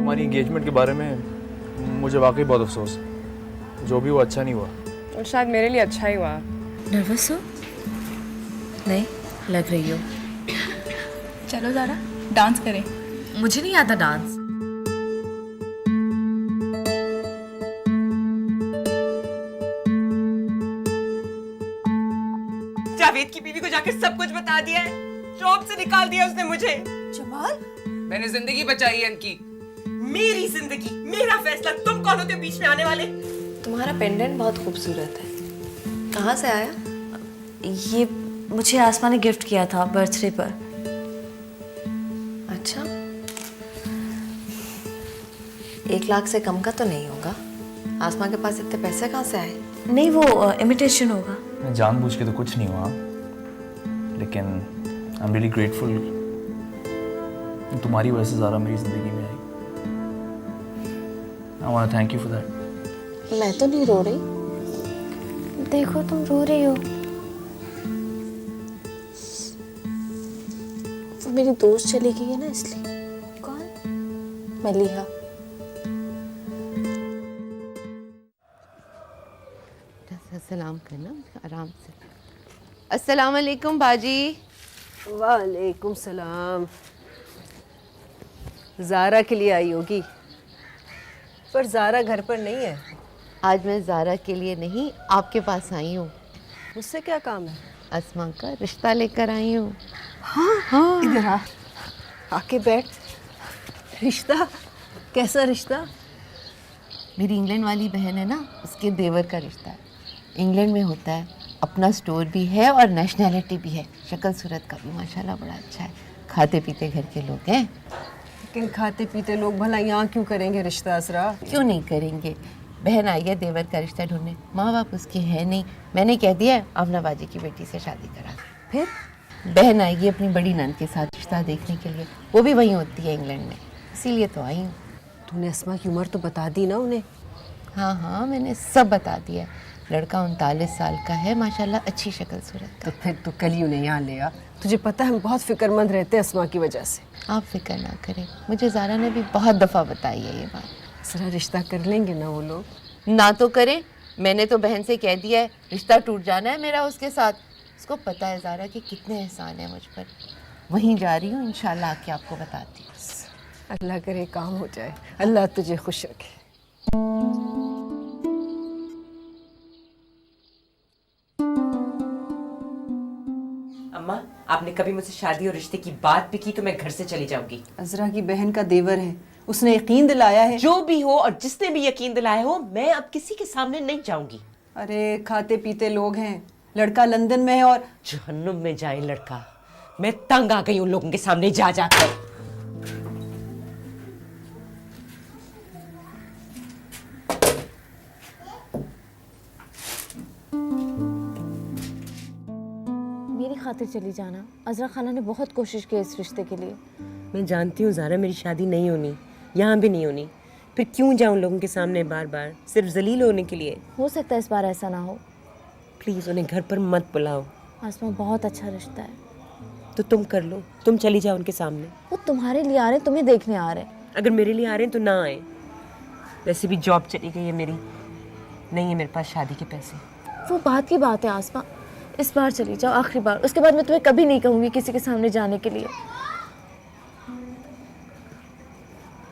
तुम्हारी एंगेजमेंट के बारे में मुझे वाकई बहुत अफसोस है। जो भी हुआ अच्छा नहीं हुआ। और शायद मेरे लिए अच्छा ही हुआ। नर्वस हो? नहीं लग रही हो। चलो ज़रा डांस करें। मुझे नहीं आता डांस। जावेद की बीवी को जाकर सब कुछ बता दिया है। जॉब से निकाल दिया उसने मुझे। जमाल, मैंने जिंदगी बचाई है इनकी। मेरी जिंदगी, मेरा फैसला, तुम कौन होते हो बीच में आने वाले? तुम्हारा पेंडेंट बहुत खूबसूरत है। कहाँ से आया? ये मुझे आसमा ने गिफ्ट किया था बर्थडे पर। अच्छा, 1 लाख से कम का तो नहीं होगा। आसमा के पास इतने पैसे कहाँ से आए? नहीं, वो इमिटेशन होगा। मैं जानबूझ के तो कुछ नहीं हुआ, लेकिन आई एम रियली ग्रेटफुल तुम्हारी वजह से ज़ारा मेरी ज़िंदगी में आई। I want to thank you for that. मैं तो नहीं रो रही। देखो तुम रो रही हो। वो मेरी दोस्त चली गई है ना, इसलिए। कौन? मलिहा। सलाम करना आराम से। अस्सलाम वालेकुम बाजी। वालेकुम सलाम। ज़ारा के लिए आई होगी, पर ज़ारा घर पर नहीं है। आज मैं ज़ारा के लिए नहीं, आपके पास आई हूँ। मुझसे क्या काम है? अस्मा का रिश्ता लेकर आई हूँ। हाँ, इधर आ, आके बैठ। रिश्ता? कैसा रिश्ता? मेरी इंग्लैंड वाली बहन है ना, उसके देवर का रिश्ता है। इंग्लैंड में होता है, अपना स्टोर भी है और नेशनैलिटी भी है। शक्ल सूरत का भी माशाल्लाह बड़ा अच्छा है। खाते पीते घर के लोग हैं। लेकिन खाते पीते लोग भला यहाँ क्यों करेंगे रिश्ता? असरा क्यों नहीं करेंगे? बहन आई है देवर का रिश्ता ढूंढने। माँ बाप उसके हैं नहीं। मैंने कह दिया है आमना बाजी की बेटी से शादी करा। फिर बहन आएगी अपनी बड़ी नंद के साथ रिश्ता देखने के लिए। वो भी वहीं होती है इंग्लैंड में, इसीलिए तो आई हूँ। तूने अस्मा की उम्र तो बता दी ना उन्हें? हाँ हाँ, मैंने सब बता दिया। लड़का 39 साल का है, माशाल्लाह अच्छी शक्ल सूरत का। तो फिर तो कल ही उन्हें यहाँ ले आ। तुझे पता है हम बहुत फिक्रमंद रहते हैं अस्मा की वजह से। आप फिक्र ना करें, मुझे ज़ारा ने भी बहुत दफ़ा बताई है ये बात। जरा रिश्ता कर लेंगे ना वो लोग? ना तो करें, मैंने तो बहन से कह दिया है रिश्ता टूट जाना है मेरा उसके साथ। उसको पता है ज़ारा के कितने एहसान है मुझ पर। वहीं जा रही हूँ, इंशाल्लाह आके आपको बताती हूँ। अल्लाह करे काम हो जाए। अल्लाह तुझे खुश रखे। अम्मा, आपने कभी मुझसे शादी और रिश्ते की बात भी की तो मैं घर से चली जाऊंगी। अजरा की बहन का देवर है, उसने यकीन दिलाया है। जो भी हो और जिसने भी यकीन दिलाया हो, मैं अब किसी के सामने नहीं जाऊंगी। अरे खाते पीते लोग हैं। लड़का लंदन में है और जहन्नुम में जाए लड़का। मैं तंग आ गई उन लोगों के सामने जा जाकर। मेरी खातिर चली जाना। अजरा खाला ने बहुत कोशिश की इस रिश्ते के लिए। मैं जानती हूँ ज़ारा, मेरी शादी नहीं होनी, यहाँ भी नहीं होनी। फिर क्यों जाऊँ लोगों के सामने बार बार, सिर्फ जलील होने के लिए? हो सकता है इस बार ऐसा ना हो। प्लीज़ उन्हें घर पर मत बुलाओ। आसमा बहुत अच्छा रिश्ता है। तो तुम कर लो, तुम चली जाओ उनके सामने। वो तुम्हारे लिए आ रहे हैं, तुम्हें देखने आ रहे हैं। अगर मेरे लिए आ रहे हैं तो ना आए। वैसे भी जॉब चली गई है मेरी, नहीं है मेरे पास शादी के पैसे। वो बात की बात है आसमा, इस बार चली जाओ, आखिरी बार। उसके बाद मैं तुम्हें कभी नहीं कहूँगी किसी के सामने जाने के लिए।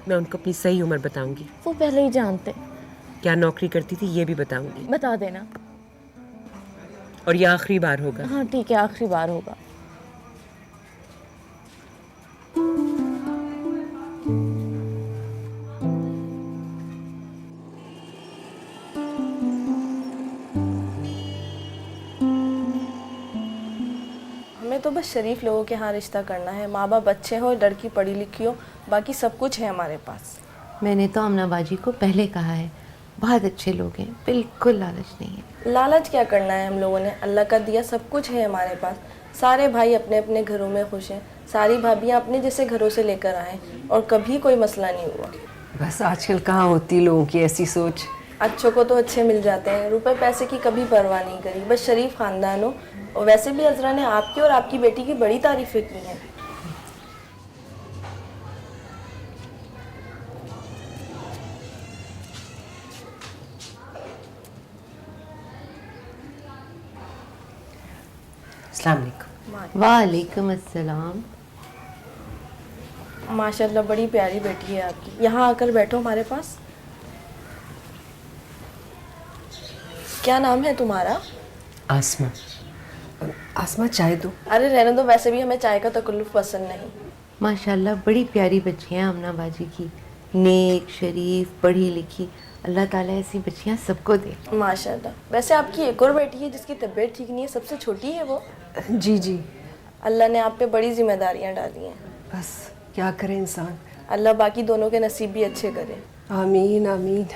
मैं उनको अपनी सही उम्र बताऊंगी। वो पहले ही जानते। क्या नौकरी करती थी ये भी बताऊंगी। बता देना। और ये आखिरी बार होगा। हाँ ठीक है, आखिरी बार होगा। हमें तो बस शरीफ लोगों के यहाँ रिश्ता करना है, माँ बाप अच्छे हो, लड़की पढ़ी लिखी हो, बाकी सब कुछ है हमारे पास। मैंने तो अमना बाजी को पहले कहा है, बहुत अच्छे लोग हैं, बिल्कुल लालच नहीं है। लालच क्या करना है, हम लोगों ने अल्लाह का दिया सब कुछ है हमारे पास। सारे भाई अपने अपने घरों में खुश हैं, सारी भाभियाँ अपने जैसे घरों से लेकर आए और कभी कोई मसला नहीं हुआ। बस आजकल कहाँ होती लोगों की ऐसी सोच। अच्छों को तो अच्छे मिल जाते हैं, रुपए पैसे की कभी परवाह नहीं करी, बस शरीफ खानदान हो। और वैसे भी अजरा ने आपकी और आपकी बेटी की बड़ी तारीफें की हैं। अस्सलाम वालेकुम। वालेकुम अस्सलाम। माशाल्लाह बड़ी प्यारी बेटी है आपकी। यहाँ आकर बैठो हमारे पास। क्या नाम है तुम्हारा? आसमा। आसमा चाय दो। अरे रहने दो, वैसे भी हमें चाय का तकल्लुफ़ पसंद नहीं। माशाल्लाह बड़ी प्यारी बच्चियाँ हैं अमना बाजी की, नेक शरीफ पढ़ी लिखी। अल्लाह ताला ऐसी बच्चियाँ सबको दे। माशाल्लाह। वैसे आपकी एक और बेटी है जिसकी तबीयत ठीक नहीं है, सबसे छोटी है वो। जी जी। अल्लाह ने आप पे बड़ी जिम्मेदारियाँ डाली हैं। बस क्या करे इंसान। अल्लाह बाकी दोनों के नसीब भी अच्छे करे। आमीन आमीन।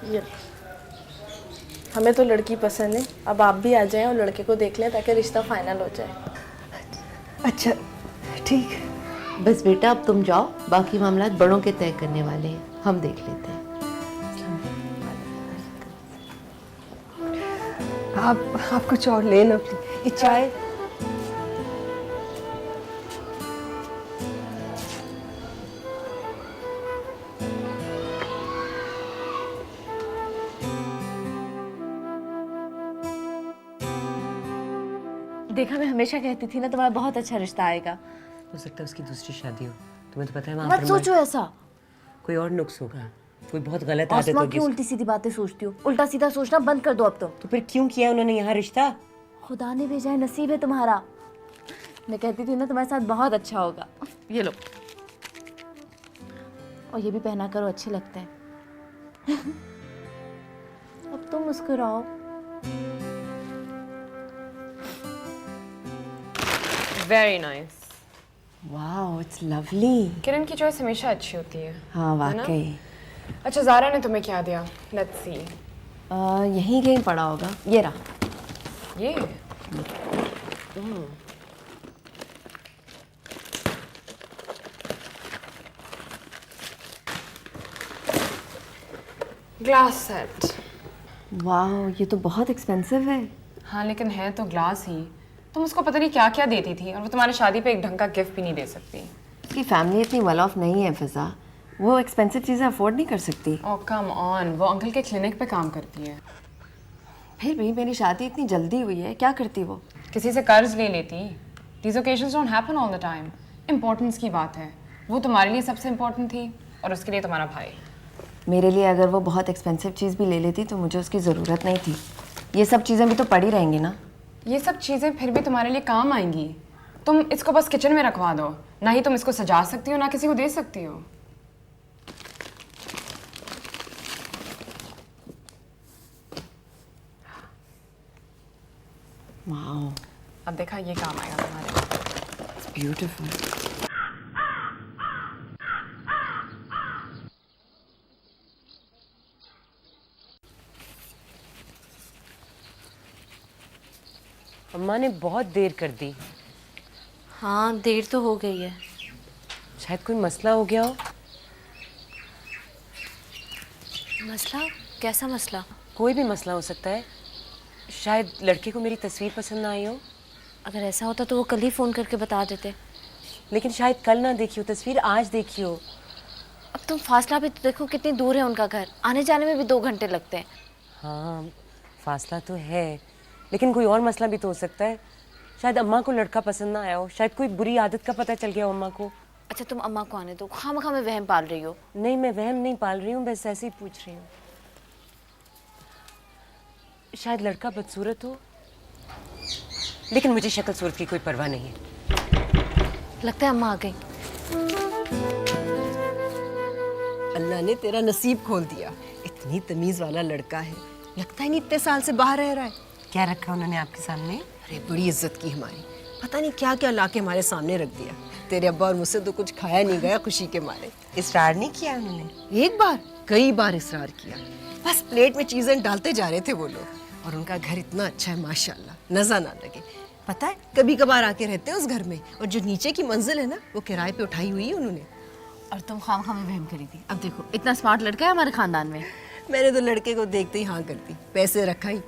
ये हमें तो लड़की पसंद है, अब आप भी आ जाएं और लड़के को देख लें ताकि रिश्ता फाइनल हो जाए। अच्छा ठीक। बस बेटा अब तुम जाओ, बाकी मामलात बड़ों के तय करने वाले हैं, हम देख लेते हैं। आप कुछ और लेना प्लीज। ये चाय। देखा, मैं हमेशा कहती थी ना तुम्हारा बहुत अच्छा रिश्ता आएगा। हो सकता है उसकी दूसरी शादी हो, तुम्हें तो पता है वहाँ मत पर सोचो ऐसा। कोई और नुक्स होगा, कोई बहुत गलत आदत आसमा होगी। क्यों उल्टी सीधी बातें सोचती हो? उल्टा सीधा सोचना बंद कर दो अब तो फिर क्यों किया उन्होंने यहाँ रिश्ता? खुदा ने भेजा है, नसीब है तुम्हारा। मैं कहती थी ना तुम्हारे साथ बहुत अच्छा होगा। ये लो, और ये भी पहना करो, अच्छे लगते हैं। अब तो मुस्कुराओ। Very nice. Wow it's lovely. Kiran की चॉइस हमेशा अच्छी होती है। हाँ वाकई। अच्छा, ज़ारा ने तुम्हें क्या दिया? Let's see. यहीं कहीं पड़ा होगा, ये रहा। ये ग्लास सेट। वाओ ये तो बहुत एक्सपेंसिव है। हाँ लेकिन है तो ग्लास ही। तुम उसको पता नहीं क्या क्या देती थी, और वो तुम्हारी शादी पे एक ढंग का गिफ्ट भी नहीं दे सकती। उसकी फैमिली इतनी वेल ऑफ नहीं है फिजा, वो एक्सपेंसिव चीज़ें अफोर्ड नहीं कर सकती। ओह कम ऑन, वो अंकल के क्लिनिक पे काम करती है। फिर भी मेरी शादी इतनी जल्दी हुई है, क्या करती वो? किसी से कर्ज ले लेती। These occasions don't happen all the time. Importance की बात है, वो तुम्हारे लिए सबसे इम्पोर्टेंट थी और उसके लिए तुम्हारा भाई। मेरे लिए अगर वो बहुत एक्सपेंसिव चीज़ भी ले लेती तो मुझे उसकी ज़रूरत नहीं थी। ये सब चीज़ें भी तो पड़ी रहेंगी ना। ये सब चीज़ें फिर भी तुम्हारे लिए काम आएंगी। तुम इसको बस किचन में रखवा दो, ना ही तुम इसको सजा सकती हो ना किसी को दे सकती हो। वाओ अब देखा, ये काम आएगा तुम्हारे। It's beautiful. अम्मा ने बहुत देर कर दी। हाँ देर तो हो गई है। शायद कोई मसला हो गया हो। मसला? कैसा मसला? कोई भी मसला हो सकता है। शायद लड़के को मेरी तस्वीर पसंद ना आई हो। अगर ऐसा होता तो वो कल ही फ़ोन करके बता देते। लेकिन शायद कल ना देखी हो तस्वीर, आज देखी हो। अब तुम फासला भी तो देखो, कितनी दूर है उनका घर, आने जाने में भी 2 घंटे लगते हैं। हाँ फासला तो है, लेकिन कोई और मसला भी तो हो सकता है। शायद अम्मा को लड़का पसंद ना आया हो, शायद कोई बुरी आदत का पता चल गया हो अम्मा को। अच्छा तुम अम्मा को आने दो, खामखा में वहम पाल रही हो। नहीं, मैं वहम नहीं पाल रही हूँ, बस ऐसे ही पूछ रही हूँ। शायद लड़का बदसूरत हो, लेकिन मुझे शक्ल सूरत की कोई परवाह नहीं है। लगता है अम्मा आ गई। अल्लाह ने तेरा नसीब खोल दिया। इतनी तमीज वाला लड़का है, लगता ही नहीं इतने साल से बाहर रह रहा है। क्या रखा उन्होंने आपके सामने? अरे बड़ी इज्जत की हमारी, पता नहीं क्या क्या ला के हमारे सामने रख दिया। तेरे अब्बा और मुझसे तो कुछ खाया नहीं गया खुशी के मारे। इसरार नहीं किया उन्होंने? एक बार, कई बार इसरार किया। बस प्लेट में चीजें डालते जा रहे थे वो लोग। और उनका घर इतना अच्छा है माशाल्लाह, नजर ना लगे। पता है कभी कभार आके रहते हैं उस घर में, और जो नीचे की मंजिल है ना वो किराए पे उठाई हुई है उन्होंने। और तुम खामखा में वहम करी थी। अब देखो इतना स्मार्ट लड़का है हमारे खानदान में। मैंने तो लड़के को देखते ही हाँ करती, पैसे रखा ही।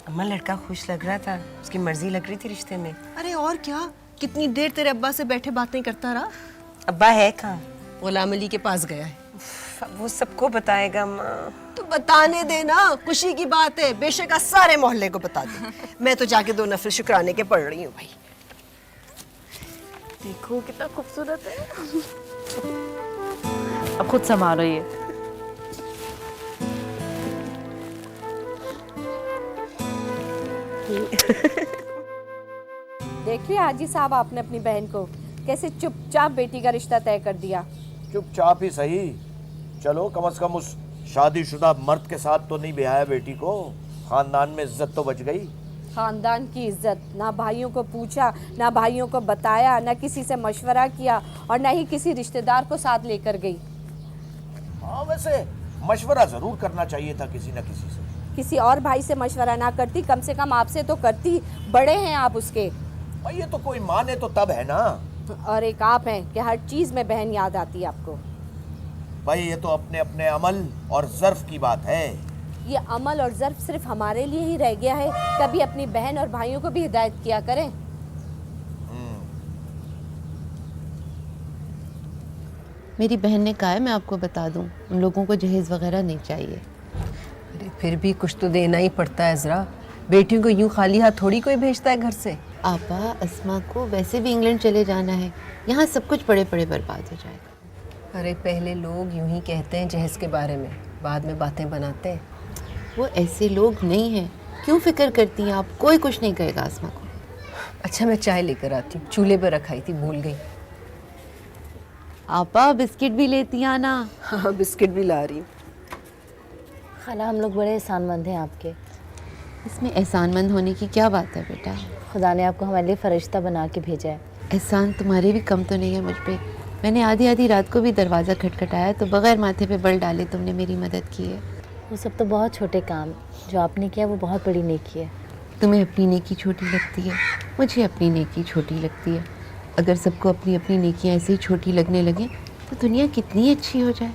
अम्मा लड़का खुश लग रहा था, उसकी मर्जी लग रही थी रिश्ते में। अरे और क्या, कितनी देर तेरे अब्बा से बैठे बातें करता रहा। अब्बा है कहाँ? गुलाम अली के पास गया है। वो सबको बताएगा अम्मा। तो बताने देना, खुशी की बात है। बेशक आज सारे मोहल्ले को बता दे। मैं तो जाके 2 नफल शुक्राने के पढ़ रही हूँ भाई। देखो कितना खूबसूरत है। अब खुद संभालो ये। देखिए हाजी साहब, आपने अपनी बहन को कैसे चुपचाप बेटी का रिश्ता तय कर दिया। चुपचाप ही सही, चलो कम से कम उस शादीशुदा मर्द के साथ तो नहीं ब्याया बेटी को। खानदान में इज्जत तो बच गई। खानदान की इज्जत, ना भाइयों को पूछा, ना भाइयों को बताया, ना किसी से मशवरा किया, और ना ही किसी रिश्तेदार को साथ लेकर गई। हाँ वैसे मशवरा जरूर करना चाहिए था किसी न किसी से। किसी और भाई से मशवरा ना करती, कम से कम आपसे तो करती। बड़े हैं आप उसके। भाई ये तो कोई माने तो तब है ना। और एक आप हैं कि हर चीज में बहन याद आती है आपको। भाई ये तो अपने अपने अमल और ज़र्फ की बात है। ये अमल और ज़र्फ सिर्फ हमारे लिए ही रह गया है, कभी अपनी बहन और भाइयों को भी हिदायत किया करें। मेरी बहन ने कहा है मैं आपको बता दूं, उन लोगों को जहेज़ वगैरह नहीं चाहिए। अरे फिर भी कुछ तो देना ही पड़ता है जरा। बेटियों को यूं खाली हाथ थोड़ी कोई भेजता है घर से। आपा अस्मा को वैसे भी इंग्लैंड चले जाना है, यहाँ सब कुछ पड़े पड़े बर्बाद हो जाएगा। अरे पहले लोग यूं ही कहते हैं जहेज के बारे में, बाद में बातें बनाते हैं। वो ऐसे लोग नहीं हैं, क्यों फिक्र करती हैं आप? कोई कुछ नहीं कहेगा अस्मा को। अच्छा मैं चाय लेकर आती हूँ, चूल्हे पर रखाई थी, भूल गई। आपा बिस्किट भी लेती आना। हाँ बिस्किट भी ला रही हूँ। खाला हम लोग बड़े एहसानमंद हैं आपके। इसमें एहसानमंद होने की क्या बात है बेटा? खुदा ने आपको हमारे लिए फरिश्ता बना के भेजा है। एहसान तुम्हारे भी कम तो नहीं है मुझ पे। मैंने आधी आधी रात को भी दरवाज़ा खटखटाया तो बगैर माथे पे बल डाले तुमने मेरी मदद की है। वो सब तो बहुत छोटे काम, जो आपने किया वो बहुत बड़ी नेकी है। तुम्हें अपनी नेकी छोटी लगती है, मुझे अपनी नेकी छोटी लगती है। अगर सबको अपनी अपनी नेकियां ऐसे ही छोटी लगने लगे तो दुनिया कितनी अच्छी हो जाए।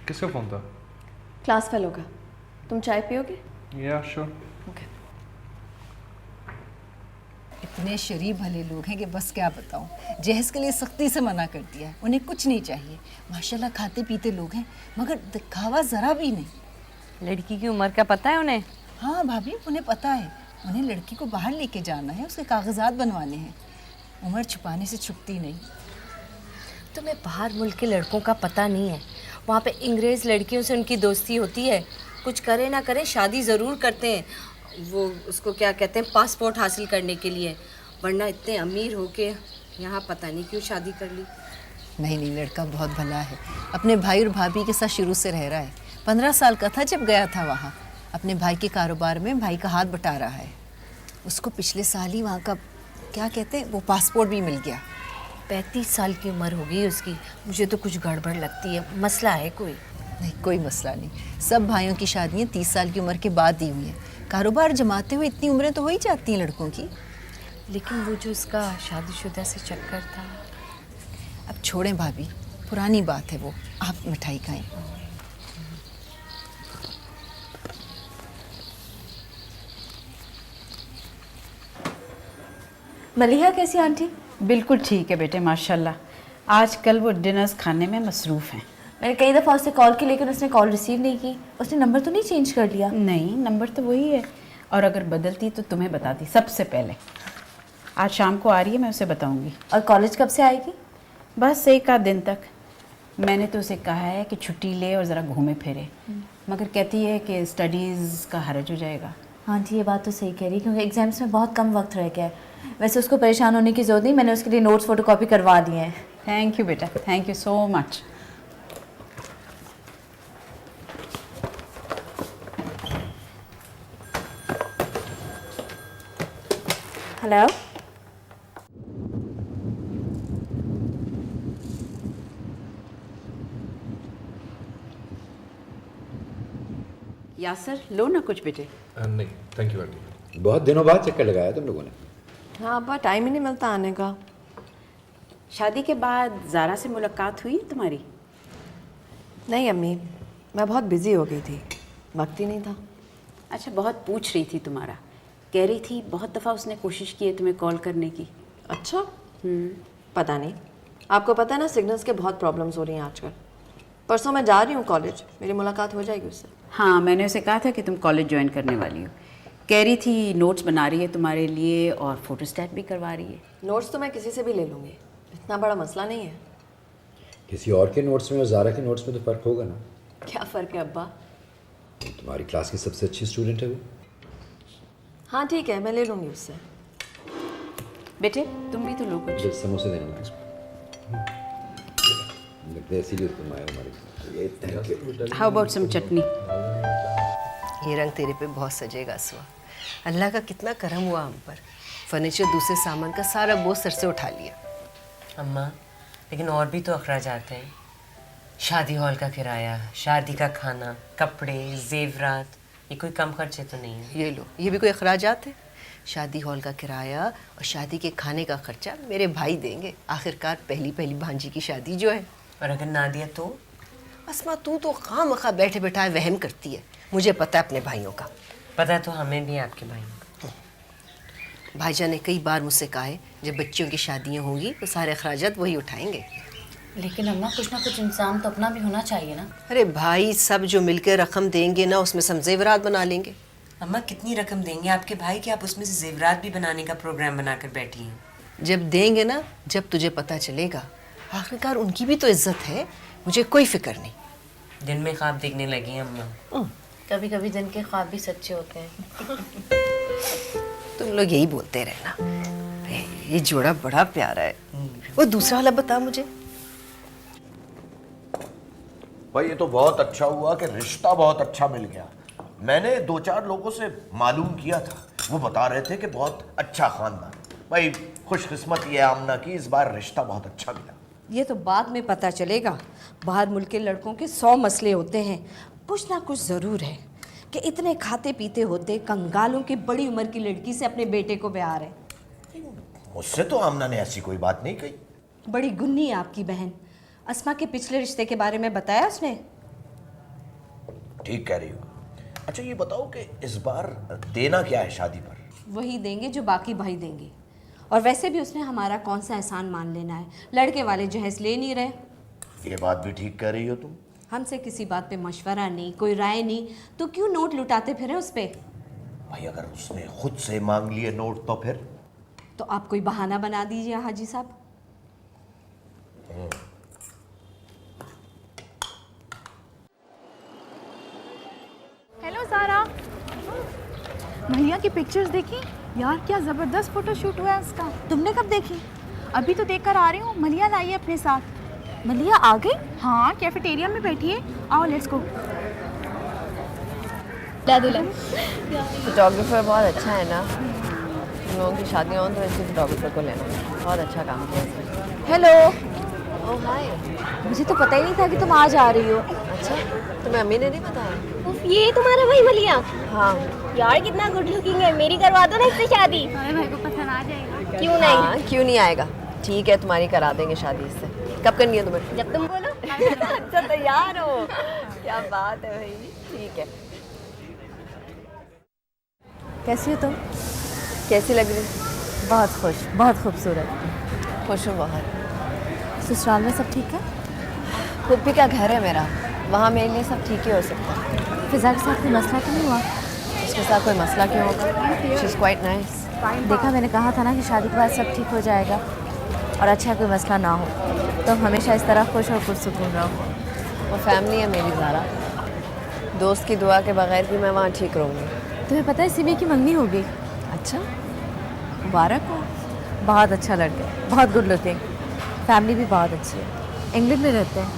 किसका फ़ोन था? क्लास फेलो का। तुम चाय पियोगे? या श्योर। इतने शरीफ भले लोग हैं कि बस क्या बताऊं। जहेज के लिए सख्ती से मना कर दिया है, उन्हें कुछ नहीं चाहिए। माशाल्लाह खाते पीते लोग हैं, मगर दिखावा ज़रा भी नहीं। लड़की की उम्र का पता है उन्हें? हाँ भाभी उन्हें पता है। उन्हें लड़की को बाहर लेके जाना है, उसके कागजात बनवाने हैं। उम्र छुपाने से छुपती नहीं। तुम्हें बाहर मुल्क के लड़कों का पता नहीं है। वहाँ पे अंग्रेज़ लड़कियों से उनकी दोस्ती होती है, कुछ करे ना करे शादी ज़रूर करते हैं। वो उसको क्या कहते हैं, पासपोर्ट हासिल करने के लिए। वरना इतने अमीर होके यहाँ पता नहीं क्यों शादी कर ली। नहीं नहीं, लड़का बहुत भला है, अपने भाई और भाभी के साथ शुरू से रह रहा है। 15 साल का था जब गया था वहाँ, अपने भाई के कारोबार में भाई का हाथ बटा रहा है। उसको पिछले साल ही वहाँ का क्या कहते हैं वो पासपोर्ट भी मिल गया। 35 साल की उम्र हो गई उसकी। मुझे तो कुछ गड़बड़ लगती है। मसला है कोई? नहीं, कोई मसला नहीं। सब भाइयों की शादियाँ 30 साल की उम्र के बाद ही हुई हैं। कारोबार जमाते हुए इतनी उम्रें तो हो ही जाती हैं लड़कों की। लेकिन वो जो उसका शादीशुदा से चक्कर था। अब छोड़ें भाभी, पुरानी बात है वो। आप मिठाई खाएं। मलिहा कैसी आंटी? बिल्कुल ठीक है बेटे, माशाल्लाह। आजकल वो डिनर्स खाने में मसरूफ़ हैं। मैंने कई दफ़ा उससे कॉल की, लेकिन उसने कॉल रिसीव नहीं की। उसने नंबर तो नहीं चेंज कर लिया? नहीं, नंबर तो वही है, और अगर बदलती तो तुम्हें बताती सबसे पहले। आज शाम को आ रही है, मैं उसे बताऊंगी। और कॉलेज कब से आएगी? बस 1 आध दिन तक। मैंने तो उसे कहा है कि छुट्टी ले और ज़रा घूमे फिरे, मगर कहती है कि स्टडीज़ का हर्ज हो जाएगा। हाँ जी, ये बात तो सही कह रही है, क्योंकि एग्जाम्स में बहुत कम वक्त रह गया है। वैसे उसको परेशान होने की ज़रूरत नहीं, मैंने उसके लिए नोट्स फ़ोटोकॉपी करवा दिए हैं। थैंक यू बेटा, thank you so much. Hello, Yasir, लो ना कुछ बेटे। नहीं थैंक यू आंटी। बहुत दिनों बाद चक्कर लगाया तुम लोगों ने। हाँ अब्बा, टाइम ही नहीं मिलता आने का। शादी के बाद ज़ारा से मुलाकात हुई तुम्हारी? नहीं अम्मी, मैं बहुत बिजी हो गई थी, वक्त ही नहीं था। अच्छा, बहुत पूछ रही थी तुम्हारा, कह रही थी बहुत दफ़ा उसने कोशिश की है तुम्हें कॉल करने की। अच्छा, पता नहीं। आपको पता है ना, सिग्नल्स के बहुत प्रॉब्लम्स हो रही हैं आजकल। परसों मैं जा रही हूँ कॉलेज, मेरी मुलाकात हो जाएगी उससे। हाँ, मैंने उसे कहा था कि तुम कॉलेज ज्वाइन करने वाली हो। कह रही थी नोट्स बना रही है तुम्हारे लिए और फोटोस्टैट भी करवा रही है। नोट्स तो मैं किसी से भी ले लूँगी, इतना बड़ा मसला नहीं है। किसी और के नोट्स में और ज़ारा के नोट्स में तो फ़र्क होगा ना। क्या फ़र्क है अब्बा? तुम्हारी क्लास की सबसे अच्छी स्टूडेंट है वो। हाँ ठीक है, मैं ले लूँगी उससे। बेटे तुम भी तो लो कुछ। समोसे देना ना इसको। लगता है इसीलिए तुम आए हमारे। हाउ अबाउट सम चटनी? ये रंग तेरे पे बहुत सजेगा असवा। अल्लाह का कितना करम हुआ हम पर। फर्नीचर दूसरे सामान का सारा बोझ सर से उठा लिया। अम्मा, लेकिन और भी तो अखराजात हैं। शादी हॉल का किराया, शादी का खाना, कपड़े, जेवरात, ये कोई कम खर्चे तो नहीं है। ये लो, ये भी कोई अखराजात है? शादी हॉल का किराया और शादी के खाने का खर्चा मेरे भाई देंगे। आखिरकार पहली पहली भांजी की शादी जो है। और अगर ना दिया तो? अस्मा, तू तो खामखा बैठे बैठाए वहम करती है। मुझे पता है अपने भाइयों का। पता है तो हमें भी आपके भाइयों का। भाईजान ने कई बार मुझसे कहा है जब बच्चियों की शादियां होंगी तो सारे अखराजात वही उठाएंगे। लेकिन अम्मा, कुछ ना कुछ इंसान तो अपना भी होना चाहिए ना। अरे भाई, सब जो मिलकर रकम देंगे ना, उसमें से हम जेवरात बना लेंगे। अम्मा, कितनी रकम देंगे आपके भाई कि आप उसमें से जेवरात भी बनाने का प्रोग्राम बनाकर बैठी हैं? जब देंगे ना, जब तुझे पता चलेगा। आखिरकार उनकी भी तो इज्जत है, मुझे कोई फिक्र नहीं। दिन में ख्वाब देखने लगी हैं अम्मा। कभी कभी दिन के ख्वाब भी सच्चे होते हैं। तुम लोग यही बोलते रहना। ये जोड़ा बड़ा प्यारा है। वो दूसरा वाला बता मुझे। भाई ये तो बहुत अच्छा हुआ कि रिश्ता बहुत अच्छा मिल गया। मैंने 2-4 लोगों से मालूम किया था, वो बता रहे थे कि बहुत अच्छा खानदान। भाई खुशकिस्मत ये आमना की, इस बार रिश्ता बहुत अच्छा मिला। ये तो बाद में पता चलेगा। बाहर मुल्क के लड़कों के 100 मसले होते हैं। कुछ ना कुछ ज़रूर है कि इतने खाते पीते होते कंगालों की बड़ी उम्र की लड़की से अपने बेटे को ब्याह रहे। मुझसे तो आमना ने ऐसी कोई बात नहीं कही। बड़ी गुन्नी है आपकी बहन। अस्मा के पिछले रिश्ते के बारे में बताया उसने? ठीक कह रही हो। अच्छा ये बताओ कि इस बार देना क्या है शादी पर? वही देंगे जो बाकी भाई देंगे। और वैसे भी उसने हमारा कौन सा एहसान मान लेना है। लड़के वाले जहेज ले नहीं रहे। ये बात भी ठीक कह रही हो तुम। हमसे किसी बात पे मशवरा नहीं, कोई राय नहीं, तो क्यों नोट लुटाते फिरे उस पे? भाई अगर उसने खुद से मांग लिए नोट तो फिर? तो आप कोई बहाना बना दीजिए हाजी साहब। हेलो ज़ारा। मलिया की पिक्चर्स देखी यार, क्या ज़बरदस्त फोटोशूट हुआ है उसका। तुमने कब देखी? अभी तो देख कर आ रही हूँ। मलिया लाई है अपने साथ। मलिया आ गई? हाँ, कैफेटेरिया में बैठी है। आओ लेट्स गो। फोटोग्राफर बहुत अच्छा है ना, तुम लोगों की शादियाँ हो तो ऐसे फोटोग्राफर को लेना, बहुत अच्छा काम किया इसने। हेलो। ओह हाय। मुझे तो पता ही नहीं था कि तुम आज आ रही हो। अच्छा, तुम्हें अम्मी ने नहीं बताया? ये तुम्हारा भाई मलिया? हाँ यार कितना गुड लुकिंग है, मेरी करवा दो ना इससे शादी। हमारे भाई को पसंद आ जाएगा। क्यों नहीं? हाँ, क्यों नहीं आएगा, ठीक है तुम्हारी करा देंगे शादी इससे। कब करनी है तुम्हें? जब तुम बोलो। अच्छा तैयार हो, क्या बात है भाई, ठीक है। कैसी हो तुम? कैसी लग रही? बहुत खुश, बहुत खूबसूरत। खुश हूँ बहुत। ससुराल में सब ठीक है? खुद का घर है मेरा, वहाँ मेरे लिए सब ठीक ही हो सकता है। फिजा के साथ कोई मसला तो नहीं हुआ? उसके साथ कोई मसला क्यों होगा? She is quite nice. देखा, मैंने कहा था ना कि शादी के बाद सब ठीक हो जाएगा और अच्छा कोई मसला ना हो। तो हमेशा इस तरह खुश और पुरसुकून रहो। वो फैमिली है मेरी ज़ारा, दोस्त की दुआ के बगैर भी मैं वहाँ ठीक रहूँगी। तुम्हें पता है सिमी की मंगनी हो गई? अच्छा, मुबारक हो। बहुत अच्छा लड़का है, बहुत गुड लुकिंग, फैमिली भी बहुत अच्छी है, इंग्लैंड में रहते हैं।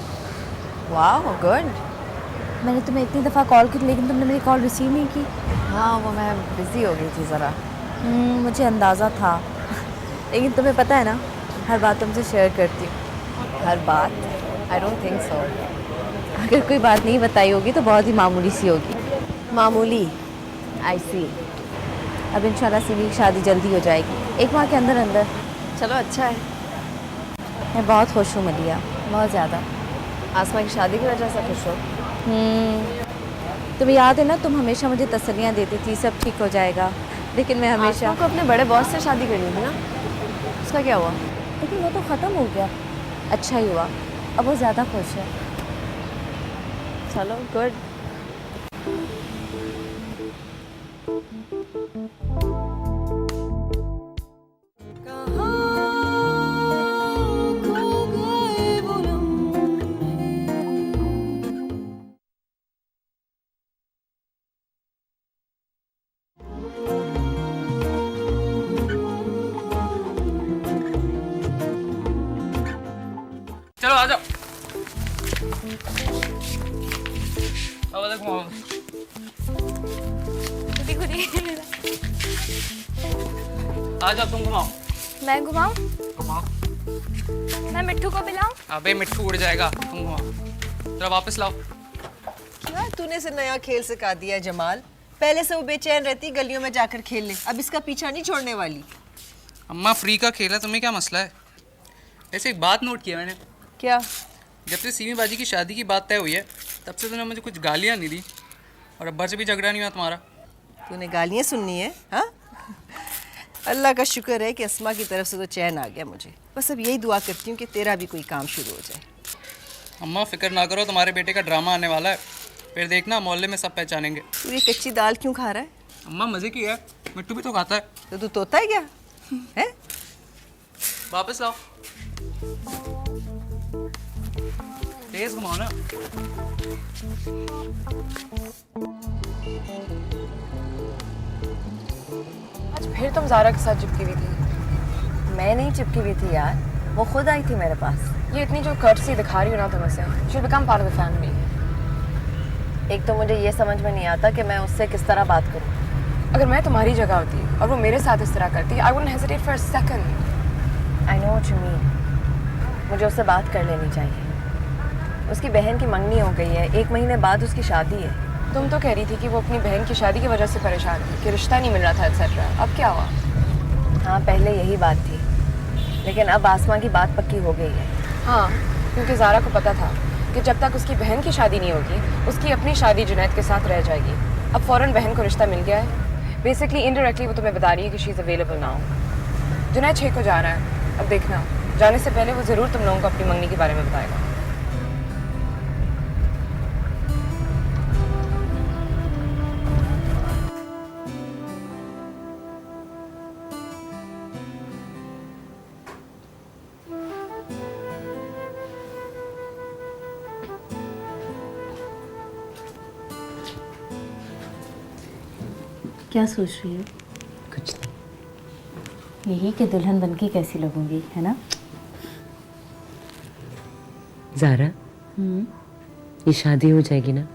वाह गुड। मैंने तुम्हें इतनी दफ़ा कॉल की लेकिन तुमने मेरी कॉल रिसीव नहीं की। हाँ वो मैं बिज़ी हो गई थी ज़रा। मुझे अंदाज़ा था लेकिन तुम्हें पता है ना, हर बात तुमसे शेयर करती हूँ। हर बात? I don't think so. अगर कोई बात नहीं बताई होगी तो बहुत ही मामूली सी होगी। मामूली? आई सी। अब इंशाल्लाह सिमी की शादी जल्दी हो जाएगी, 1 माह के अंदर अंदर। चलो अच्छा है। मैं बहुत खुश हूँ मलिया, बहुत ज़्यादा। आसमा की शादी की वजह से खुश हो? तुम्हें याद है ना, तुम हमेशा मुझे तसल्लियाँ देती थी सब ठीक हो जाएगा, लेकिन मैं हमेशा को अपने बड़े बॉस से शादी करनी थी ना, उसका क्या हुआ? लेकिन वो तो ख़त्म हो गया। अच्छा ही हुआ, अब वो ज़्यादा खुश है। चलो गुड। चलो आ जाओ। अब देखो आ जाओ, तुम घुमाओ। मैं घुमाऊं? घुमाओ। मैं मिट्टू को बुलाऊं? अबे मिट्टू उड़ जाएगा, तुम घुमाओ। जरा वापस लाओ। क्या तूने से नया खेल सिखा दिया है जमाल? पहले से वो बेचैन रहती गलियों में जाकर खेल ले, अब इसका पीछा नहीं छोड़ने वाली। अम्मा फ्री का खेल है, तुम्हें क्या मसला है? ऐसे एक बात नोट किया मैंने। क्या? जब से सीमी बाजी की शादी की बात तय हुई है तब से तुमने मुझे कुछ गालियाँ नहीं दी और अब्बा से भी झगड़ा नहीं हुआ तुम्हारा। तूने गालियाँ सुननी है? हाँ, अल्लाह का शुक्र है कि अस्मा की तरफ से तो चैन आ गया मुझे। बस अब यही दुआ करती हूँ कि तेरा भी कोई काम शुरू हो जाए। अम्मा फिक्र ना करो, तुम्हारे बेटे का ड्रामा आने वाला है, फिर देखना मोहल्ले में सब पहचानेंगे। तू ये कच्ची दाल क्यों खा रहा है? अम्मा मज़े की है, मिट्टू भी तो खाता है। तो तू तोता है क्या? है? वापस लाओ, तेज घुमाओ ना। आज फिर तुम ज़ारा के साथ चिपकी हुई थी। मैं नहीं चिपकी हुई थी यार, वो खुद आई थी मेरे पास। ये इतनी जो कर्सी दिखा रही हो ना तुम उसे, she will become part of the family. एक तो मुझे ये समझ में नहीं आता कि मैं उससे किस तरह बात करूं। अगर मैं तुम्हारी जगह होती और वो मेरे साथ इस तरह करती, I wouldn't hesitate for a second. I know what you mean. मुझे उससे बात कर लेनी चाहिए। उसकी बहन की मंगनी हो गई है, 1 महीने बाद उसकी शादी है। तुम तो कह रही थी कि वो अपनी बहन की शादी की वजह से परेशान थी, कि रिश्ता नहीं मिल रहा था एक्सेट्रा। अब क्या हुआ? हाँ पहले यही बात थी, लेकिन अब आसमा की बात पक्की हो गई है। हाँ, क्योंकि ज़ारा को पता था कि जब तक उसकी बहन की शादी नहीं होगी उसकी अपनी शादी जुनैद के साथ रह जाएगी। अब फ़ौरन बहन को रिश्ता मिल गया है। बेसिकली इनडायरेक्टली वो तुम्हें बता रही है कि she is available now. Junaid 6 को जा रहा है, अब देखना जाने से पहले वो ज़रूर तुम लोगों को अपनी मंगनी के बारे में बताएगा। क्या सोच रही हो? कुछ नहीं। यही कि दुल्हन बनके कैसी लगूंगी, है ना? ज़ारा, ये शादी हो जाएगी ना?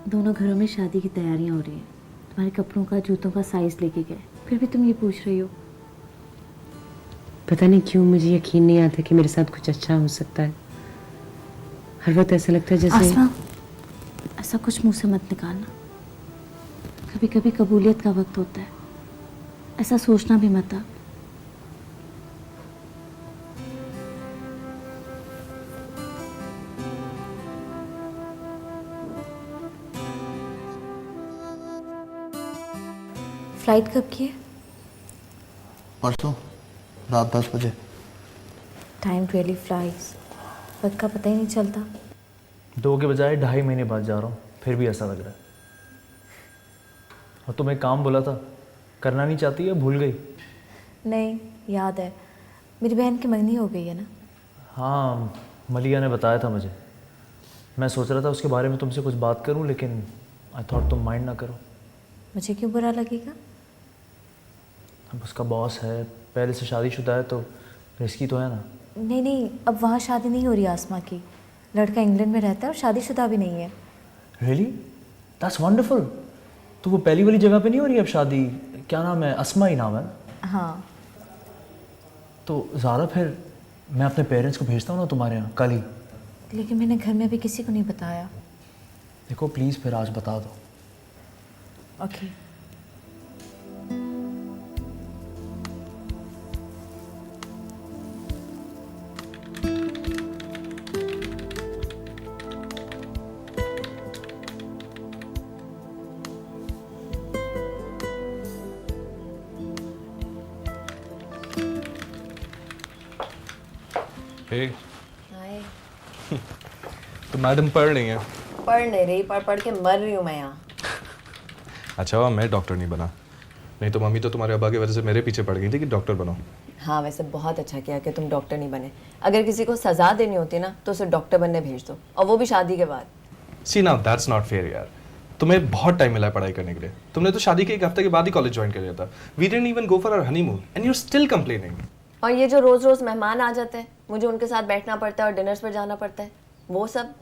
दोनों घरों में शादी की तैयारियां हो रही हैं। तुम्हारे कपड़ों का, जूतों का साइज लेके गए, फिर भी तुम ये पूछ रही हो। पता नहीं क्यों मुझे यकीन नहीं आता कि मेरे साथ कुछ अच्छा हो सकता है। हर वक्त ऐसा लगता है जैसे आसमा, ऐसा कुछ मुंह से मत निकालना। कभी कभी कबूलियत का वक्त होता है, ऐसा सोचना भी मत आप। फ्लाइट कब की है? परसों रात 10 बजे। टाइम रियली फ्लाइज, वक्त का पता ही नहीं चलता। 2 के बजाय 2.5 महीने बाद जा रहा हूँ, फिर भी ऐसा लग रहा है। और तुम्हें काम बोला था, करना नहीं चाहती या भूल गई? नहीं, याद है, मेरी बहन की मंगनी हो गई है ना। हाँ, मलिया ने बताया था मुझे। मैं सोच रहा था उसके बारे में तुमसे कुछ बात करूं, लेकिन आई थॉट तुम माइंड ना करो। मुझे क्यों बुरा लगेगा? अब उसका बॉस है, पहले से शादीशुदा है, तो रिस्की तो है ना। नहीं नहीं, अब वहाँ शादी नहीं हो रही आसमा की। लड़का इंग्लैंड में रहता है और शादीशुदा भी नहीं है। रियली? That's wonderful. तो वो पहली वाली जगह पे नहीं हो रही अब शादी? क्या नाम है? अस्मा ही नाम है। हाँ। तो ज़ारा, फिर मैं अपने पेरेंट्स को भेजता हूँ ना तुम्हारे यहाँ कल ही। लेकिन मैंने घर में भी किसी को नहीं बताया। देखो प्लीज़, फिर आज बता दो। ओके। हाय। तो मैडम पढ़ रही हैं? पढ़ नहीं रही, पढ़ के मर रही हूँ मैं यहाँ। अच्छा हुआ मैं डॉक्टर नहीं बना, नहीं तो मम्मी तो तुम्हारे अब्बा की वजह से मेरे पीछे पड़ गई थी कि डॉक्टर बनो। हाँ, वैसे बहुत अच्छा किया कि तुम डॉक्टर नहीं बने। अगर किसी को सजा देनी होती ना तो उसे डॉक्टर बनने भेज दो, और वो भी शादी के बाद। सी नाउ दैट्स नॉट फेयर यार। तुम्हें बहुत टाइम मिला है पढ़ाई करने के लिए। तुमने तो शादी के 1 हफ्ते के बाद ही कॉलेज ज्वाइन कर लिया था। We didn't even go for our honeymoon and you are still complaining. और ये जो रोज रोज मेहमान आ जाते हैं, मुझे उनके साथ बैठना पड़ता है और डिनर्स पर जाना पड़ता है, वो सब।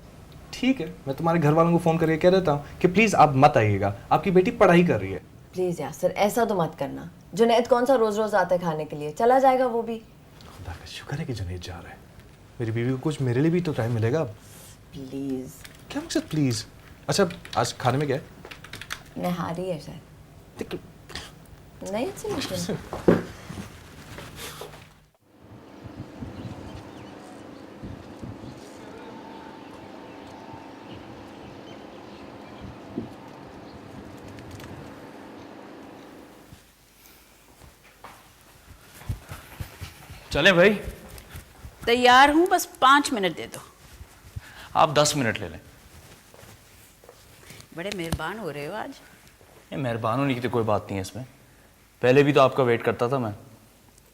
ठीक है, मैं तुम्हारे घर वालों को फोन करके कह देता हूँ कि प्लीज आप मत आइएगा, आपकी बेटी पढ़ाई कर रही है। प्लीज यासर, ऐसा तो मत करना। जुनैद कौन सा रोज रोज आता है खाने के लिए, चला जाएगा वो भी। खुदा का शुक्र है कि जुनैद जा रहा है। मेरी बीवी को कुछ मेरे लिए भी तो टाइम मिलेगा। प्लीज। क्या मकसद प्लीज? अच्छा आज खाने में क्या है? नहारी है शायद। नहीं अच्छी। चलें भाई? तैयार हूँ, बस 5 मिनट दे दो। आप 10 मिनट ले लें। बड़े मेहरबान हो रहे हो आज। ये मेहरबान होने की तो कोई बात नहीं है इसमें। पहले भी तो आपका वेट करता था मैं,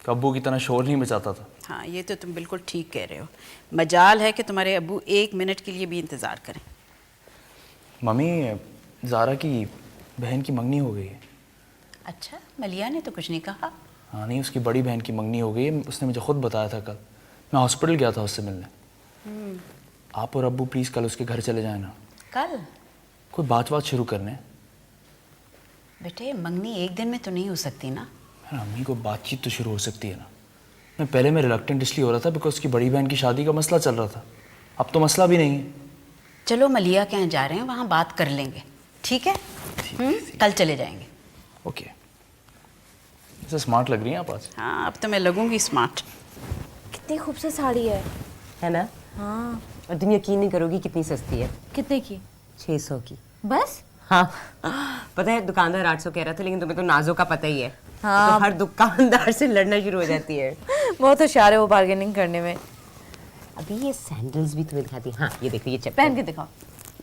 अब्बू की तरह शोर नहीं मचाता था। हाँ, ये तो तुम बिल्कुल ठीक कह रहे हो। मजाल है कि तुम्हारे अब्बू 1 मिनट के लिए भी इंतज़ार करें। मम्मी, ज़ारा की बहन की मंगनी हो गई है। अच्छा, मलिया ने तो कुछ नहीं कहा। हाँ नहीं, उसकी बड़ी बहन की मंगनी हो गई है, उसने मुझे खुद बताया था कल। मैं हॉस्पिटल गया था उससे मिलने। आप और अब्बू प्लीज़ कल उसके घर चले जाए ना। कल? कोई बात शुरू करने। बेटे, मंगनी 1 दिन में तो नहीं हो सकती ना। अम्मी को बातचीत तो शुरू हो सकती है ना। मैं पहले में रिलक्टेंट इसलिए हो रहा था बिकॉज उसकी बड़ी बहन की शादी का मसला चल रहा था। अब तो मसला भी नहीं है। चलो मलिया के यहाँ जा रहे हैं, वहाँ बात कर लेंगे, ठीक है? कल चले जाएंगे। ओके। ऐसे स्मार्ट लग रही हैं आप आज। हाँ, अब तो मैं लगूंगी स्मार्ट। कितनी खूबसूरत साड़ी है ना? हाँ। और तुम यकीन नहीं करोगी कितनी सस्ती है। कितने की? 600 की। बस? हाँ। पता है दुकानदार 800 कह रहा था, लेकिन तुम्हें तो नाजो का पता ही है। हाँ। तो हर दुकानदार से लड़ना शुरू हो जाती है। बहुत होशियार है वो बार्गेनिंग करने में। अभी ये सैंडल्स भी तुम्हें दिखाती। हाँ, ये देखो, ये चप्पल पहन के दिखाओ।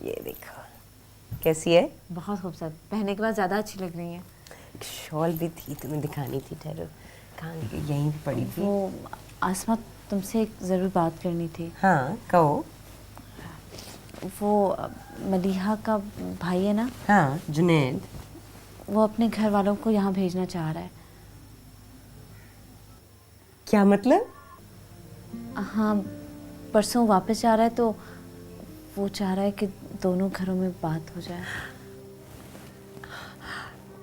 ये देखो कैसी है। बहुत खूबसूरत, पहनने के बाद ज़्यादा अच्छी लग रही है। शॉल भी थी, तुम्हें दिखानी थी। ठहरो, कहाँ यहीं पड़ी थी। वो आसमा, तुमसे एक ज़रूर बात करनी थी। हाँ, कहो। वो मलिहा का भाई है ना? हाँ, जुनैद। वो अपने घर वालों को यहाँ भेजना चाह रहा है। क्या मतलब? हाँ, परसों वापस जा रहा है तो वो चाह रहा है कि दोनों घरों में बात हो जाए।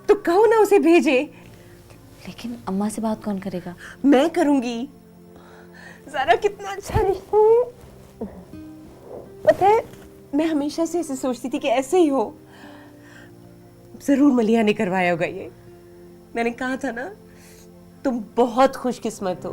तो कहो ना उसे भेजे। लेकिन अम्मा से बात कौन करेगा? मैं करूंगी। ज़ारा कितना अच्छा रिश्ता है। पता है, मैं हमेशा से ऐसे सोचती थी कि ऐसे ही हो। जरूर मलिया ने करवाया होगा ये। मैंने कहा था ना, तुम बहुत खुशकिस्मत हो।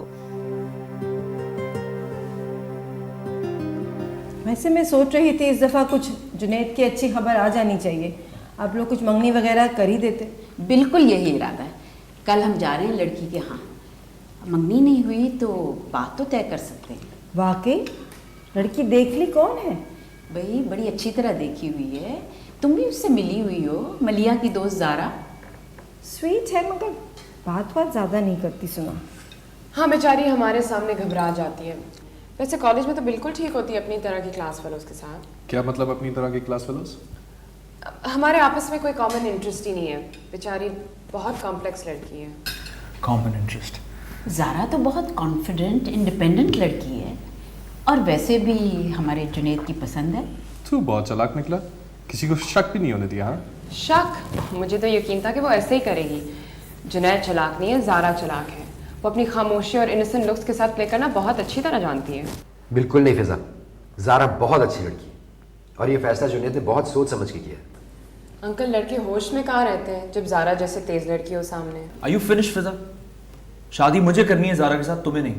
वैसे मैं सोच रही थी इस दफ़ा कुछ जुनैद की अच्छी खबर आ जानी चाहिए। आप लोग कुछ मंगनी वगैरह कर ही देते। बिल्कुल यही इरादा है। कल हम जा रहे हैं लड़की के यहाँ। मंगनी नहीं हुई तो बात तो तय कर सकते हैं। वाकई? लड़की देख ली? कौन है? भाई बड़ी अच्छी तरह देखी हुई है, तुम भी उससे मिली हुई हो, मलिया की दोस्त ज़ारा। स्वीट है मगर बात ज़्यादा नहीं करती सुना। हाँ बेचारी हमारे सामने घबरा जाती है। वैसे कॉलेज में तो बिल्कुल ठीक होती है अपनी तरह की क्लास फेलोज के साथ। क्या मतलब अपनी तरह की क्लास फेलोज? हमारे आपस में कोई कॉमन इंटरेस्ट ही नहीं है। बेचारी बहुत कॉम्प्लेक्स लड़की है। Common interest? ज़ारा तो बहुत कॉन्फिडेंट इंडिपेंडेंट लड़की है और वैसे भी हमारे जुनैद की पसंद है। तू बहुत चालाक निकला, किसी को शक भी नहीं होने दिया। हाँ, शक? मुझे तो यकीन था कि वो ऐसे ही करेगी। जुनैद चालाक नहीं है, ज़ारा चालाक है। वो अपनी खामोशी और इनोसेंट लुक्स के साथ प्ले करना बहुत अच्छी तरह जानती है। बिल्कुल नहीं फिजा, ज़ारा बहुत अच्छी लड़की है और ये फैसला जुनैद ने बहुत सोच समझ के किया है। अंकल, लड़के होश में कहाँ रहते हैं जब ज़ारा जैसे तेज लड़की हो सामने। आर यू फिनिश फिजा? शादी मुझे करनी है ज़ारा के साथ, तुम्हें नहीं।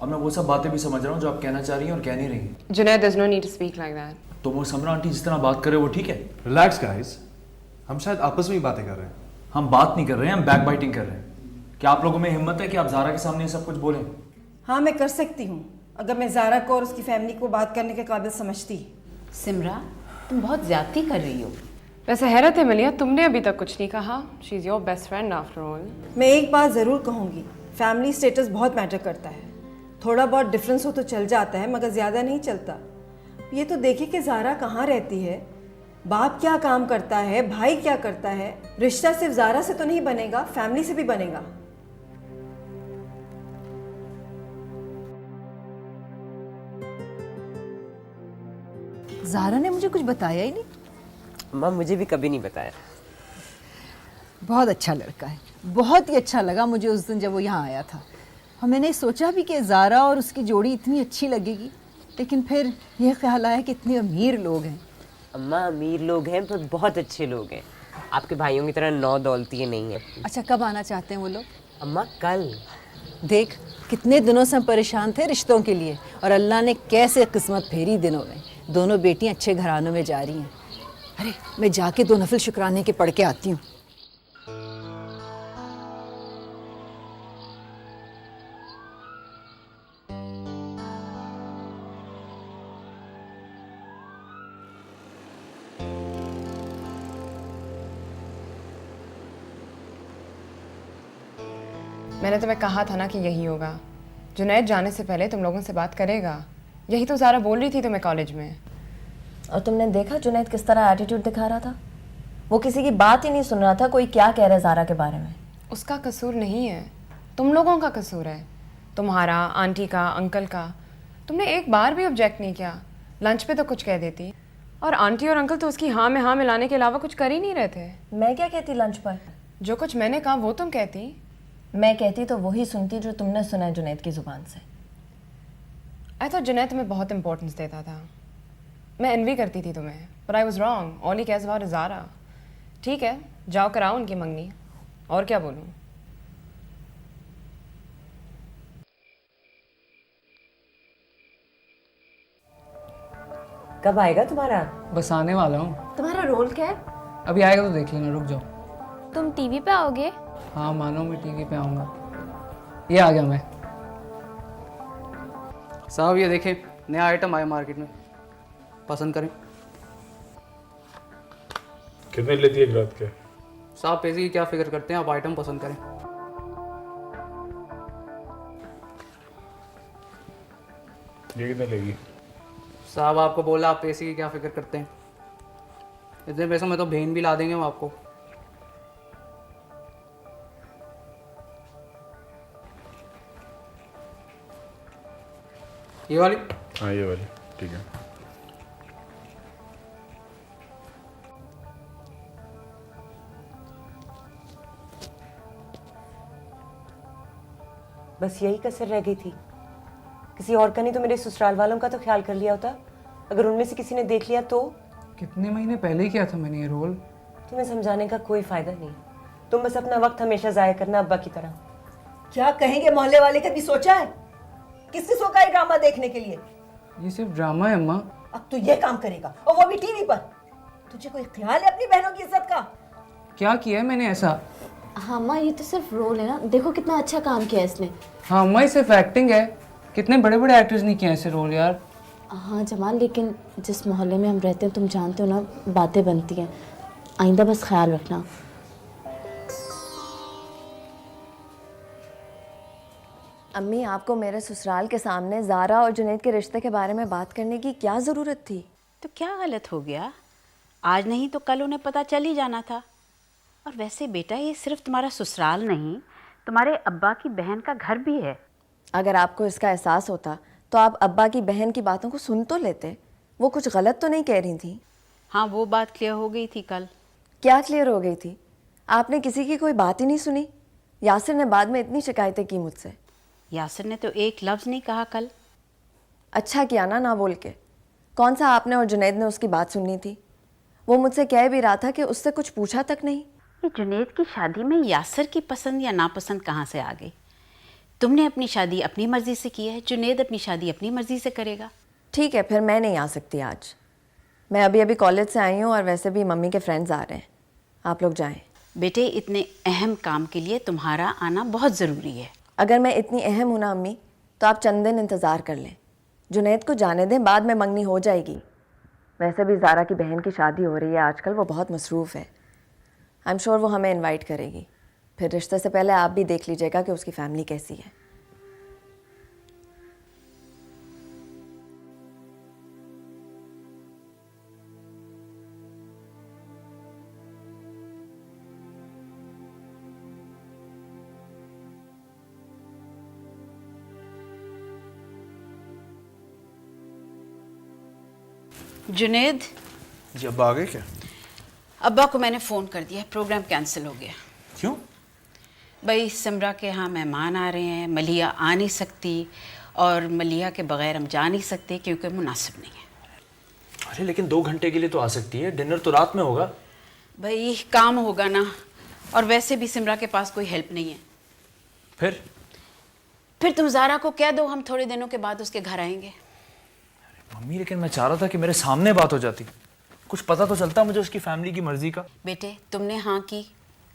और मैं वो सब बातें भी समझ रहा हूँ जो आप कहना चाह रही हैं और कह नहीं रही। Junaid, there's no need to speak like that. तो वो समरा आंटी जिस तरह बात कर रहे हो वो ठीक है? रिलैक्स गाइस, हम शायद आपस में ही बातें कर रहे हैं। हम बात नहीं कर रहे हैं, हम बैक बाइटिंग कर रहे हैं। क्या आप लोगों में हिम्मत है कि आप ज़ारा के सामने ये सब कुछ बोलें? हाँ, मैं कर सकती हूँ अगर मैं ज़ारा को और उसकी फैमिली को बात करने के काबिल समझती। सिमरा, तुम बहुत ज्यादती कर रही हो। वैसे हैरत है मलिया, तुमने अभी तक कुछ नहीं कहा। She is your best friend after all. मैं एक बात ज़रूर कहूँगी, फैमिली स्टेटस बहुत मैटर करता है। थोड़ा बहुत डिफरेंस हो तो चल जाता है मगर ज़्यादा नहीं चलता। ये तो देखिए कि ज़ारा कहाँ रहती है, बाप क्या काम करता है, भाई क्या करता है। रिश्ता सिर्फ ज़ारा से तो नहीं बनेगा, फैमिली से भी बनेगा। ज़ारा ने मुझे कुछ बताया ही नहीं। माँ, मुझे भी कभी नहीं बताया। बहुत अच्छा लड़का है, बहुत ही अच्छा लगा मुझे उस दिन जब वो यहाँ आया था। और मैंने सोचा भी कि ज़ारा और उसकी जोड़ी इतनी अच्छी लगेगी, लेकिन फिर यह ख्याल आया कि इतने अमीर लोग हैं। अम्मा, अमीर लोग हैं पर बहुत अच्छे लोग हैं। आपके भाइयों की तरह नौ दौलती नहीं है। अच्छा, कब आना चाहते हैं वो लोग? अम्मा, कल। देख, कितने दिनों से हम परेशान थे रिश्तों के लिए और अल्लाह ने कैसे किस्मत फेरी दिनों में। दोनों बेटियां अच्छे घरानों में जा रही हैं। अरे मैं जाके 2 नफल शुक्राने के पढ़ के आती हूँ। मैंने तुम्हें कहा था ना कि यही होगा। जुनैद जाने से पहले तुम लोगों से बात करेगा। यही तो ज़ारा बोल रही थी तुम्हें कॉलेज में। और तुमने देखा जुनैद किस तरह एटीट्यूड दिखा रहा था? वो किसी की बात ही नहीं सुन रहा था, कोई क्या कह रहा है ज़ारा के बारे में। उसका कसूर नहीं है, तुम लोगों का कसूर है। तुम्हारा, आंटी का, अंकल का। तुमने एक बार भी ऑब्जेक्ट नहीं किया। लंच पे तो कुछ कह देती। और आंटी और अंकल तो उसकी हाँ में हाँ मिलाने के अलावा कुछ कर ही नहीं रहे थे। मैं क्या कहती लंच पर? जो कुछ मैंने कहा वो तुम कहती। मैं कहती तो वही सुनती जो तुमने सुना है जुनैद की ज़ुबान से। आई थॉट जुनैद तुम्हें बहुत इंपॉर्टेंस देता था। मैं एनवी करती थी तुम्हें, पर I was wrong. All he cares about is Zara. ठीक है, जाओ कराओ उनकी मंगनी। और क्या बोलूँ? कब आएगा तुम्हारा? बस आने वाला हूँ। तुम्हारा रोल क्या है? अभी आएगा तो देख लेना, रुक जाओ। तुम टीवी पे आओगे? हाँ मानो, मैं टीवी पे आऊँगा। ये आ गया मैं। साहब ये देखें, नया आइटम आया मार्केट में, पसंद करें। कितने लेती है एक रात के? साहब पैसे की क्या फिक्र करते हैं, आप आइटम पसंद करें। ये कितने लेगी? साहब आपको बोला, आप पैसे की क्या फिक्र करते हैं। इतने पैसों में तो भेन भी ला देंगे हम आपको। ये वाली? हाँ ये वाली ठीक है। बस यही कसर रह गई थी। किसी और का नहीं तो मेरे ससुराल वालों का तो ख्याल कर लिया होता। अगर उनमें से किसी ने देख लिया तो? कितने महीने पहले ही किया था मैंने ये रोल। तुम्हें समझाने का कोई फायदा नहीं। तुम बस अपना वक्त हमेशा जाया करना अब्बा की तरह। क्या कहेंगे मोहल्ले वाले, कभी सोचा है? किसने सोचा है ड्रामा देखने के लिए? ये सिर्फ ड्रामा है अम्मा। अब तू ये काम करेगा और वो भी टीवी पर? तुझे कोई ख्याल है अपनी बहनों की इज्जत का? क्या किया है मैंने ऐसा? हाँ अम्मा, ये तो सिर्फ रोल है ना, देखो कितना अच्छा काम किया इसने। हाँ अम्मा, ये सिर्फ एक्टिंग है। कितने बड़े बड़े एक्टर्स नहीं किए ऐसे रोल यार। हाँ जमाल, लेकिन जिस मोहल्ले में हम रहते हैं तुम जानते हो ना, बातें बनती हैं। आइंदा बस ख्याल रखना। अम्मी, आपको मेरे ससुराल के सामने ज़ारा और जुनैद के रिश्ते के बारे में बात करने की क्या ज़रूरत थी? तो क्या गलत हो गया? आज नहीं तो कल उन्हें पता चल ही जाना था। और वैसे बेटा, ये सिर्फ तुम्हारा ससुराल नहीं, तुम्हारे अब्बा की बहन का घर भी है। अगर आपको इसका एहसास होता तो आप अब्बा की बहन की बातों को सुन तो लेते। वो कुछ गलत तो नहीं कह रही थी। हाँ, वो बात क्लियर हो गई थी कल। क्या क्लियर हो गई थी? आपने किसी की कोई बात ही नहीं सुनी। यासिर ने बाद में इतनी शिकायतें की मुझसे। यासिर ने तो एक लफ्ज़ नहीं कहा कल। अच्छा किया ना बोल के। कौन सा आपने और जुनैद ने उसकी बात सुननी थी? वो मुझसे कह भी रहा था कि उससे कुछ पूछा तक नहीं। ये जुनैद की शादी में यासिर की पसंद या नापसंद कहाँ से आ गई? तुमने अपनी शादी अपनी मर्जी से की है, जुनैद अपनी शादी अपनी मर्जी से करेगा। ठीक है, फिर मैं नहीं आ सकती आज। मैं अभी कॉलेज से आई हूँ और वैसे भी मम्मी के फ्रेंड्स आ रहे हैं। आप लोग जाएं। बेटे, इतने अहम काम के लिए तुम्हारा आना बहुत ज़रूरी है। अगर मैं इतनी अहम हूँ ना अम्मी, तो आप चंद दिन इंतज़ार कर लें। जुनैद को जाने दें, बाद में मंगनी हो जाएगी। वैसे भी ज़ारा की बहन की शादी हो रही है आजकल, वो बहुत मसरूफ़ है। आई एम श्योर वो हमें इनवाइट करेगी। फिर रिश्ते से पहले आप भी देख लीजिएगा कि उसकी फैमिली कैसी है। जुनैद जी, अब आ गए क्या? अब्बा को मैंने फ़ोन कर दिया, प्रोग्राम कैंसिल हो गया। क्यों? भाई सिमरा के यहाँ मेहमान आ रहे हैं, मलिया आ नहीं सकती और मलिया के बगैर हम जा नहीं सकते क्योंकि मुनासिब नहीं है। अरे लेकिन 2 घंटे के लिए तो आ सकती है, डिनर तो रात में होगा। भाई काम होगा ना, और वैसे भी सिमरा के पास कोई हेल्प नहीं है। फिर तुम ज़ारा को कह दो हम थोड़े दिनों के बाद उसके घर आएंगे। मम्मी, लेकिन मैं चाह रहा था कि मेरे सामने बात हो जाती, कुछ पता तो चलता मुझे उसकी फैमिली की मर्जी का। बेटे, तुमने हाँ की,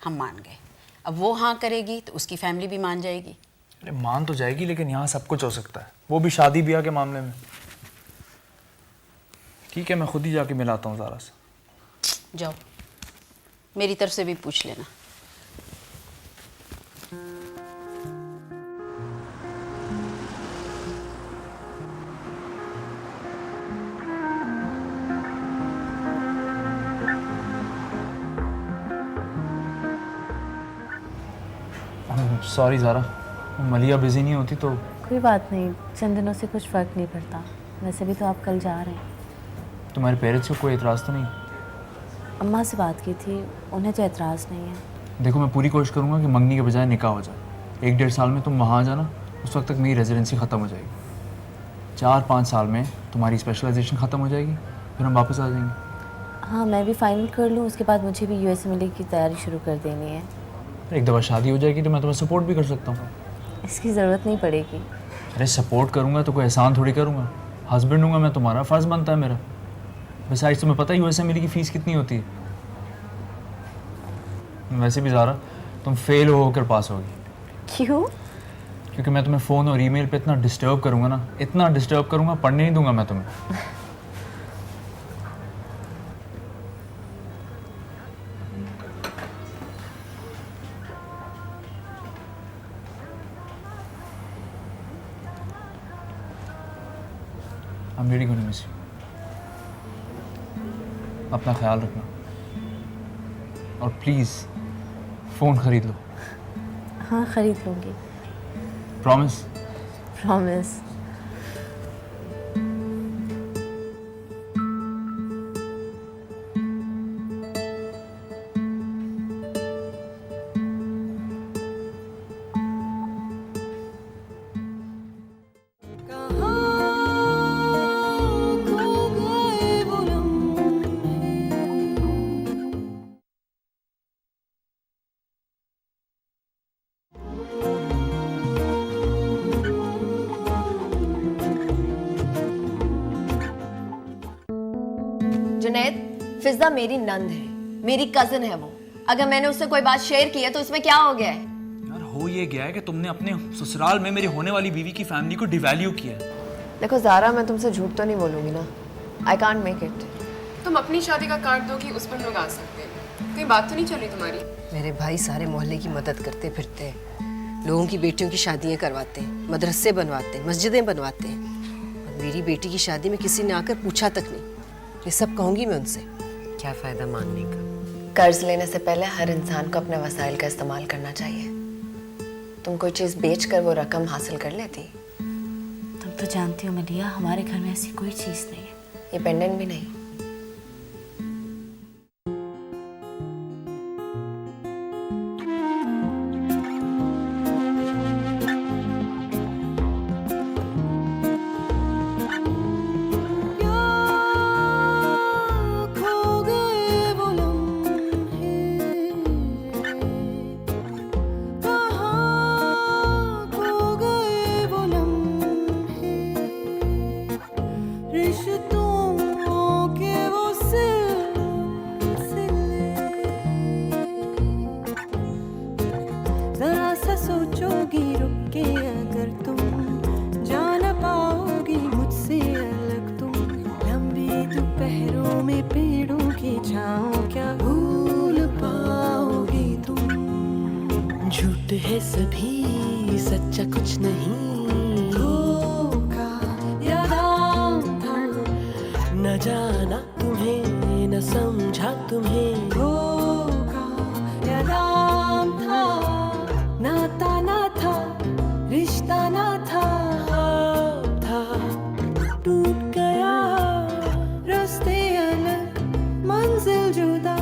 हम मान गए। अब वो हाँ करेगी तो उसकी फैमिली भी मान जाएगी। अरे मान तो जाएगी, लेकिन यहाँ सब कुछ हो सकता है, वो भी शादी ब्याह के मामले में। ठीक है, मैं खुद ही जाके मिलाता हूँ ज़ारा से। जाओ, मेरी तरफ से भी पूछ लेना। सॉरी ज़ारा, मलिया बिजी नहीं होती तो। कोई बात नहीं, चंद दिनों से कुछ फ़र्क नहीं पड़ता। वैसे भी तो आप कल जा रहे हैं। तुम्हारे पेरेंट्स को कोई एतराज़ तो नहीं? अम्मा से बात की थी, उन्हें तो एतराज़ नहीं है। देखो, मैं पूरी कोशिश करूँगा कि मंगनी के बजाय निकाह हो जाए। 1-1.5 साल में तुम वहाँ आ जाना, उस वक्त तक मेरी रेजिडेंसी ख़त्म हो जाएगी। 4-5 साल में तुम्हारी स्पेशलाइजेशन ख़त्म हो जाएगी, फिर हम वापस आ जाएंगे। हाँ, मैं भी फाइनल कर लूँ, उसके बाद मुझे भी US मिलने की तैयारी शुरू कर देनी है। एक दफ़ा शादी हो जाएगी तो मैं तुम्हें सपोर्ट भी कर सकता हूँ। इसकी ज़रूरत नहीं पड़ेगी। अरे सपोर्ट करूँगा तो कोई एहसान थोड़ी करूँगा। हस्बैंड हूँगा मैं तुम्हारा, फ़र्ज़ बनता है मेरा। बिसाइड्स तुम्हें पता है US मिली की फ़ीस कितनी होती है। वैसे भी ज़ारा, तुम फेल होकर पास होगी। क्यों? क्योंकि मैं तुम्हें फ़ोन और ईमेल पे इतना डिस्टर्ब करूँगा ना, इतना डिस्टर्ब करूँगा, पढ़ने नहीं दूंगा मैं तुम्हें। I'm really going to miss you. अपना ख्याल रखना और प्लीज़ फ़ोन ख़रीद लो। हाँ, ख़रीद लूँगी। प्रॉमिस? प्रॉमिस। जुनैद, फिजा मेरी नंद है, मेरी कजन है वो। अगर मैंने उससे कोई बात शेयर की है तो उसमें क्या हो गया है? यार हो ये गया है कि तुमने अपने ससुराल में मेरी होने वाली बीवी की फैमिली को डिवैल्यू किया। देखो ज़ारा, मैं तुमसे झूठ तो नहीं बोलूँगी ना। I can't make it. तुम अपनी शादी का कार्ड दो कि उस पर लोग आ सकते हैं। कोई बात तो नहीं चल रही तुम्हारी? मेरे भाई सारे मोहल्ले की मदद करते फिरते हैं, लोगों की बेटियों की शादियाँ करवाते हैं, मदरसे बनवाते हैं, मस्जिदें बनवाते हैं, और मेरी बेटी की शादी में किसी ने आकर पूछा तक नहीं। ये सब कहूँगी मैं उनसे, क्या फ़ायदा मानने का। कर्ज लेने से पहले हर इंसान को अपने वसाइल का इस्तेमाल करना चाहिए। तुम कोई चीज़ बेच कर वो रकम हासिल कर लेती। तुम तो जानती हो मलिया, हमारे घर में ऐसी कोई चीज़ नहीं है। ये पेंडेंट भी नहीं। झूठ है सभी, सच्चा कुछ नहीं। धोखा या दाम था, न जाना तुम्हें, न समझा तुम्हें। धोखा या दाम था, नाता ना था, रिश्ता ना था, ख्वाब था टूट गया, रास्ते अलग, मंजिल जुदा।